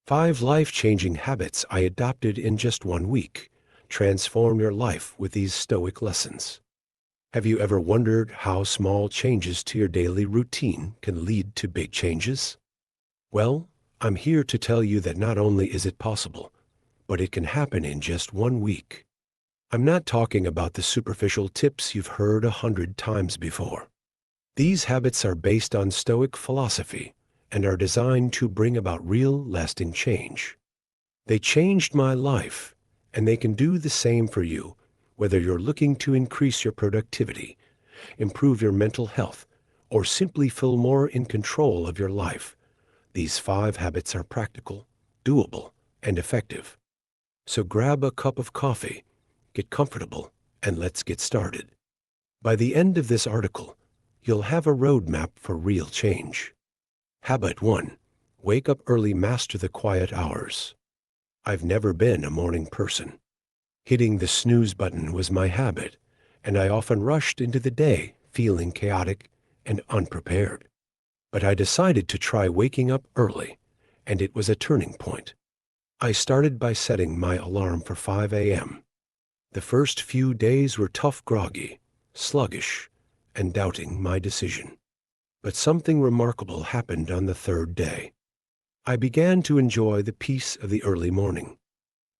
5 life-changing habits I adopted in just 1 week. Transform your life with these Stoic lessons. Have you ever wondered how small changes to your daily routine can lead to big changes? Well, I'm here to tell you that not only is it possible, but it can happen in just 1 week. I'm not talking about the superficial tips you've heard 100 times before. These habits are based on Stoic philosophy and are designed to bring about real, lasting change. They changed my life, and they can do the same for you, whether you're looking to increase your productivity, improve your mental health, or simply feel more in control of your life. These 5 habits are practical, doable, and effective. So grab a cup of coffee, get comfortable, and let's get started. By the end of this article, you'll have a roadmap for real change. Habit 1. Wake up early, master the quiet hours. I've never been a morning person. Hitting the snooze button was my habit, and I often rushed into the day feeling chaotic and unprepared. But I decided to try waking up early, and it was a turning point. I started by setting my alarm for 5 a.m. The first few days were tough, groggy, sluggish, and doubting my decision. But something remarkable happened on the 3rd day. I began to enjoy the peace of the early morning.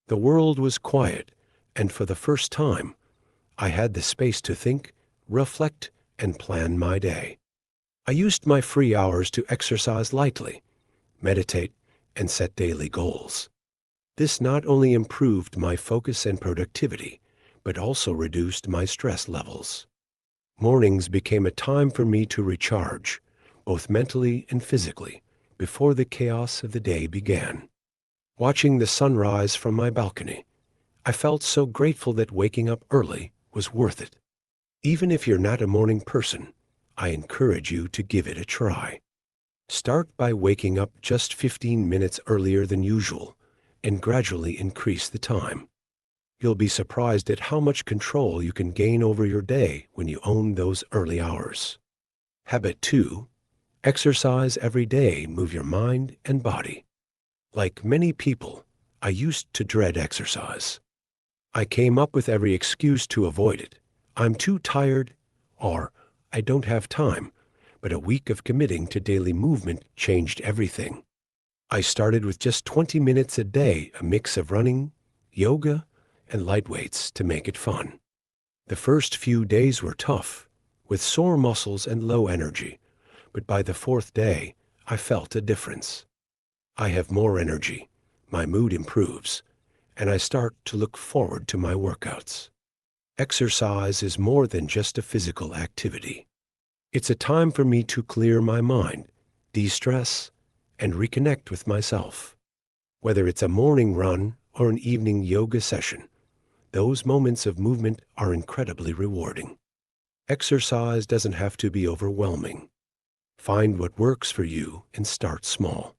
The world was quiet, and for the first time, I had the space to think, reflect, and plan my day. I used my free hours to exercise lightly, meditate, and set daily goals. This not only improved my focus and productivity, but also reduced my stress levels. Mornings became a time for me to recharge, both mentally and physically, before the chaos of the day began. Watching the sunrise from my balcony, I felt so grateful that waking up early was worth it. Even if you're not a morning person, I encourage you to give it a try. Start by waking up just 15 minutes earlier than usual and gradually increase the time. You'll be surprised at how much control you can gain over your day when you own those early hours. Habit 2. Exercise every day. Move your mind and body. Like many people, I used to dread exercise. I came up with every excuse to avoid it. I'm too tired, or I don't have time. But a week of committing to daily movement changed everything. I started with just 20 minutes a day, a mix of running, yoga, and light weights to make it fun. The first few days were tough, with sore muscles and low energy, but by the 4th day, I felt a difference. I have more energy, my mood improves, and I start to look forward to my workouts. Exercise is more than just a physical activity. It's a time for me to clear my mind, de-stress, and reconnect with myself. Whether it's a morning run or an evening yoga session, those moments of movement are incredibly rewarding. Exercise doesn't have to be overwhelming. Find what works for you and start small.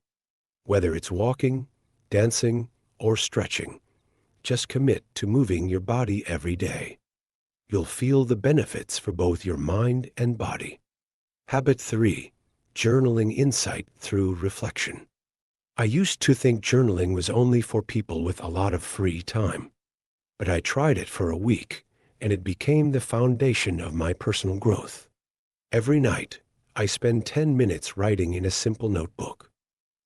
Whether it's walking, dancing, or stretching, just commit to moving your body every day. You'll feel the benefits for both your mind and body. Habit 3. Journaling insight through reflection. I used to think journaling was only for people with a lot of free time. But I tried it for a week, and it became the foundation of my personal growth. Every night, I spend 10 minutes writing in a simple notebook.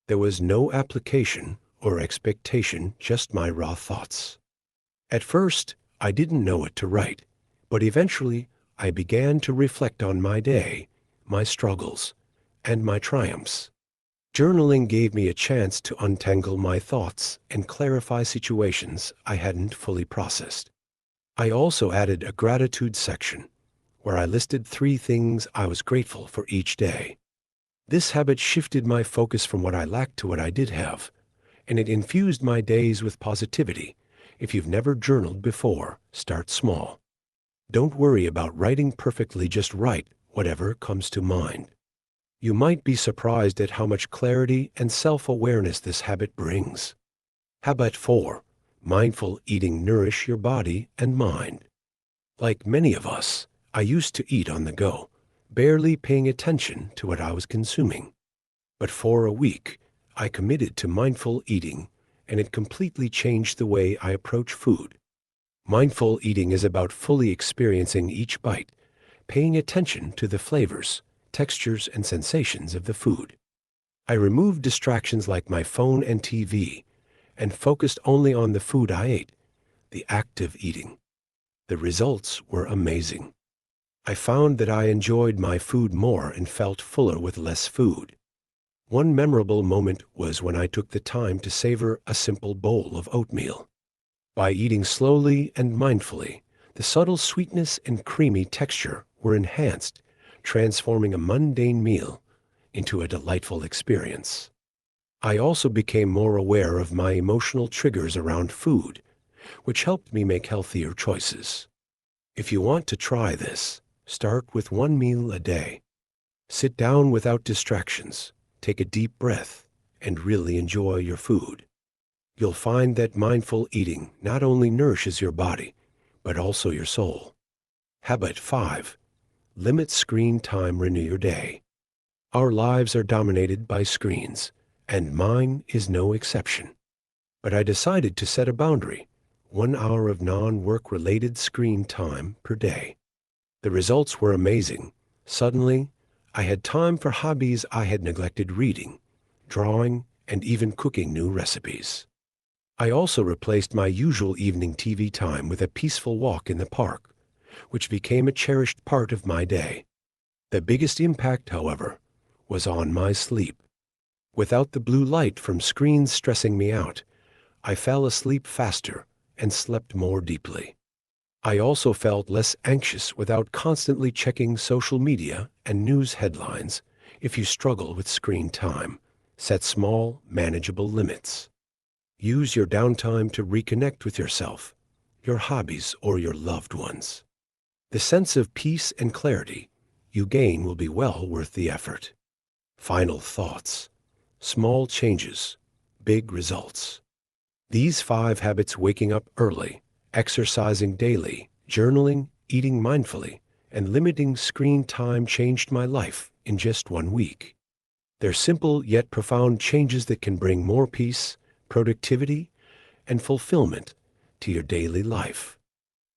There was no application or expectation, just my raw thoughts. At first, I didn't know what to write, but eventually I began to reflect on my day, my struggles, and my triumphs. Journaling gave me a chance to untangle my thoughts and clarify situations I hadn't fully processed. I also added a gratitude section, where I listed 3 things I was grateful for each day. This habit shifted my focus from what I lacked to what I did have, and it infused my days with positivity. If you've never journaled before, start small. Don't worry about writing perfectly, just write whatever comes to mind. You might be surprised at how much clarity and self-awareness this habit brings. Habit 4. Mindful eating. Nourish your body and mind. Like many of us, I used to eat on the go, barely paying attention to what I was consuming. But for a week, I committed to mindful eating, and it completely changed the way I approach food. Mindful eating is about fully experiencing each bite, paying attention to the flavors, textures, and sensations of the food. I removed distractions like my phone and TV and focused only on the food I ate, the act of eating. The results were amazing. I found that I enjoyed my food more and felt fuller with less food. One memorable moment was when I took the time to savor a simple bowl of oatmeal. By eating slowly and mindfully, the subtle sweetness and creamy texture were enhanced, transforming a mundane meal into a delightful experience. I also became more aware of my emotional triggers around food, which helped me make healthier choices. If you want to try this, start with one meal a day. Sit down without distractions, take a deep breath, and really enjoy your food. You'll find that mindful eating not only nourishes your body, but also your soul. Habit 5. Limit screen time. Renew your day. Our lives are dominated by screens, and mine is no exception. But I decided to set a boundary, 1 hour of non-work related screen time per day. The results were amazing. Suddenly, I had time for hobbies I had neglected: reading, drawing, and even cooking new recipes. I also replaced my usual evening TV time with a peaceful walk in the park, which became a cherished part of my day. The biggest impact, however, was on my sleep. Without the blue light from screens stressing me out, I fell asleep faster and slept more deeply. I also felt less anxious without constantly checking social media and news headlines. If you struggle with screen time, set small, manageable limits. Use your downtime to reconnect with yourself, your hobbies, or your loved ones. The sense of peace and clarity you gain will be well worth the effort. Final thoughts. Small changes, big results. These 5 habits: waking up early, exercising daily, journaling, eating mindfully, and limiting screen time changed my life in just 1 week. They're simple yet profound changes that can bring more peace, productivity, and fulfillment to your daily life.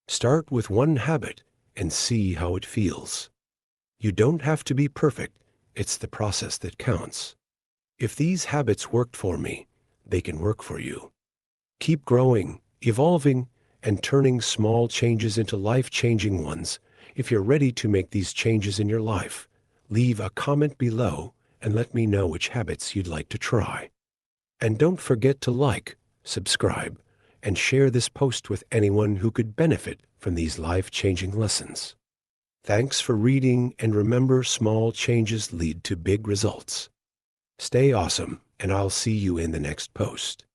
Start with one habit and see how it feels. You don't have to be perfect. It's the process that counts. If these habits worked for me, they can work for you. Keep growing, evolving, and turning small changes into life-changing ones. If you're ready to make these changes in your life, leave a comment below and let me know which habits you'd like to try. And don't forget to like, subscribe, and share this post with anyone who could benefit from these life-changing lessons. Thanks for reading, and remember, small changes lead to big results. Stay awesome, and I'll see you in the next post.